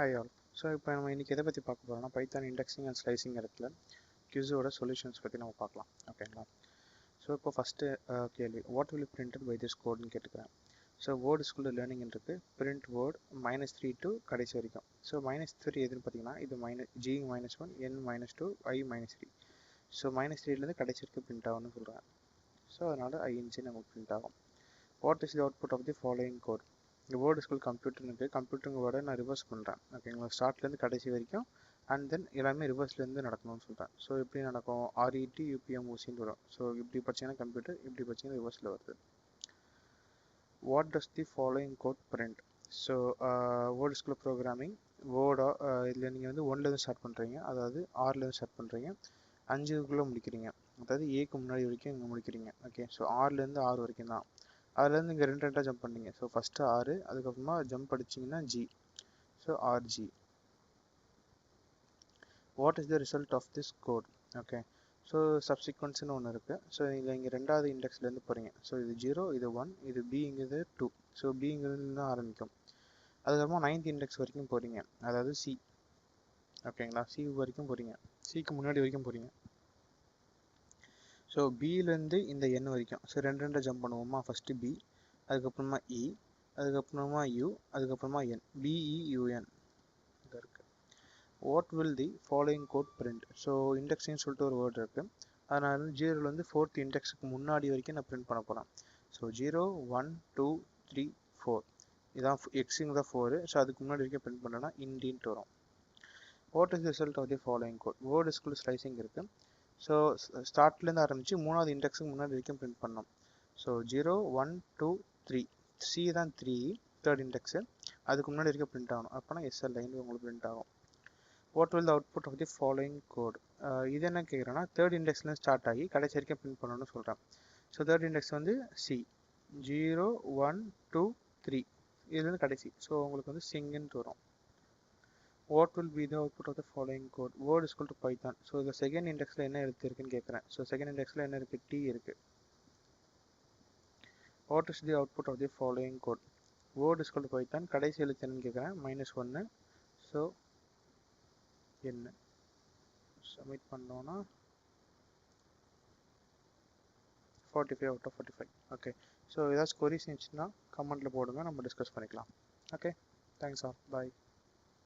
Hi all. So இப்போ நம்ம இன்னைக்கு எதை பற்றி பார்க்க போகிறோம்னா பைத்தான் இண்டெக்ஸிங் அண்ட் ஸ்லைசிங் இடத்துல கியூஸோட சொல்யூஷன்ஸ் பற்றி நம்ம பார்க்கலாம். ஓகேங்களா? ஸோ இப்போ ஃபஸ்ட்டு கேள்வி what will printed by this கோட்னு கேட்டுக்கிறேன். ஸோ வேர்டு ஸ்கூலில் லேர்னிங் இருக்குது பிரிண்ட் வேர்ட் -3 to கடைசி வரைக்கும். ஸோ -3 எதுன்னு பார்த்தீங்கன்னா இது G -1 N -2 I -3. ஸோ -3லேருந்து கடைசி வரைக்கும் பிரிண்ட் ஆகும்னு சொல்கிறேன். ஸோ அதனால் ING நமக்கு பிரிண்ட் ஆகும். What is the output of the following code? இந்த வேர்டு ஸ்கூல் கம்ப்யூட்டருக்கு கம்ப்யூட்டருங்க வேர்டை நான் ரிவர்ஸ் பண்ணுறேன். ஓகேங்களா? ஸ்டார்ட்லேருந்து கடைசி வரைக்கும் அண்ட் தென் எல்லாமே ரிவர்ஸ்லேருந்து நடக்கணும்னு சொல்கிறேன். ஸோ எப்படி நடக்கும்? RET UPMOCன்னு வரும். ஸோ இப்படி படிச்சிங்கன்னா கம்ப்யூட்டர், இப்படி படிச்சிங்கன்னா ரிவர்ஸில் வருது. What does the following code print? So word school programming வேர்டாக இதில் நீங்கள் வந்து 1லேருந்து ஸ்டார்ட் பண்ணுறீங்க, அதாவது 6லேருந்து ஸ்டார்ட் பண்ணுறீங்க, 5க்குள்ளே முடிக்கிறீங்க, அதாவது ஏக்கு முன்னாடி வரைக்கும் இங்கே முடிக்கிறீங்க. ஓகே, ஸோ 6லேருந்து 6 வரைக்கும் தான். அதுலேருந்து இங்கே ரெண்டாக ஜம்ப் பண்ணீங்க. ஸோ ஃபஸ்ட்டு 6, அதுக்கப்புறமா ஜம்ப் அடிச்சிங்கன்னா G. So RG. What is the result of this code? Okay, so சப்சிக்வன்ஸ்னு ஒன்று இருக்குது. ஸோ இங்கே ரெண்டாவது இண்டெக்ஸ்லேருந்து போகிறீங்க. ஸோ இது 0, இது 1, இது Bங்கிறது 2. ஸோ Bங்கிறது தான் ஆரம்பிக்கும். அதுக்கப்புறமா 9th இண்டெக்ஸ் வரைக்கும் போகிறீங்க, அதாவது C. ஓகேங்களா? C வரைக்கும் போகிறீங்க, Cக்கு முன்னாடி வரைக்கும் போகிறீங்க. ஸோ பியிலேருந்து இந்த N வரைக்கும். ஸோ ரெண்டு ஜம்ப் பண்ணுவோமா? ஃபஸ்ட்டு B, அதுக்கப்புறமா E, அதுக்கப்புறமா U, அதுக்கப்புறமா N. BEUN இது இருக்குது. What will the following code print? So இண்டெக்ஸின்னு சொல்லிட்டு ஒரு வேர்டு இருக்குது. அதனால் 0லேருந்து 4th இண்டெக்ஸுக்கு முன்னாடி வரைக்கும் நான் பிரிண்ட் பண்ண போகிறேன். ஸோ 0, 1, 2, 3, 4 இதான் எக்ஸிங் தான் 4. ஸோ அதுக்கு முன்னாடி வரைக்கும் பிரிண்ட் பண்ணேன்னா இண்டின்ட்டு வரும். What is result of the following code? Word school slicing இருக்குது. ஸோ ஸ்டார்ட்லேருந்து ஆரம்பித்து 3வது இண்டெக்ஸுக்கு முன்னாடி வரைக்கும் பிரிண்ட் பண்ணோம். ஸோ 0, 1, 2, 3. C தான் 3, 3rd இண்டெக்ஸு. அதுக்கு முன்னாடி வரைக்கும் பிரிண்ட் ஆகணும். அப்போனா SL லைன் உங்களுக்கு பிரிண்ட் ஆகும். What will the output of the following code? இது என்ன கேட்குறேன்னா 3rd இண்டெக்ஸ்லேருந்து ஸ்டார்ட் ஆகி கடைசி வரைக்கும் பிரிண்ட் பண்ணணும்னு சொல்கிறேன். ஸோ 3rd இண்டெக்ஸ் வந்து C. 0, 1, 2, 3 இதுலேருந்து கடைசி. ஸோ உங்களுக்கு வந்து சிங்குன்ட்டு வரும். What will be the output of the following code? Word is equal to Python. So the second indexல என்ன எழுத்து இருக்குன்னு கேட்குறேன். ஸோ செகண்ட் இண்டெக்ஸில் என்ன இருக்குது? T இருக்குது. What is the output of the following code? Word is equal to Python. கடைசி எழுத்து என்னன்னு கேட்குறேன். -1. ஸோ என்ன சப்மிட் பண்ணோன்னா 45 out of 45. ஓகே, ஸோ ஏதாச்சும் கொரிஸ் இருந்துச்சுன்னா கமெண்ட்டில் போடுங்க, நம்ம டிஸ்கஸ் பண்ணிக்கலாம். ஓகே, தேங்க்ஸ் ஆல், பாய்.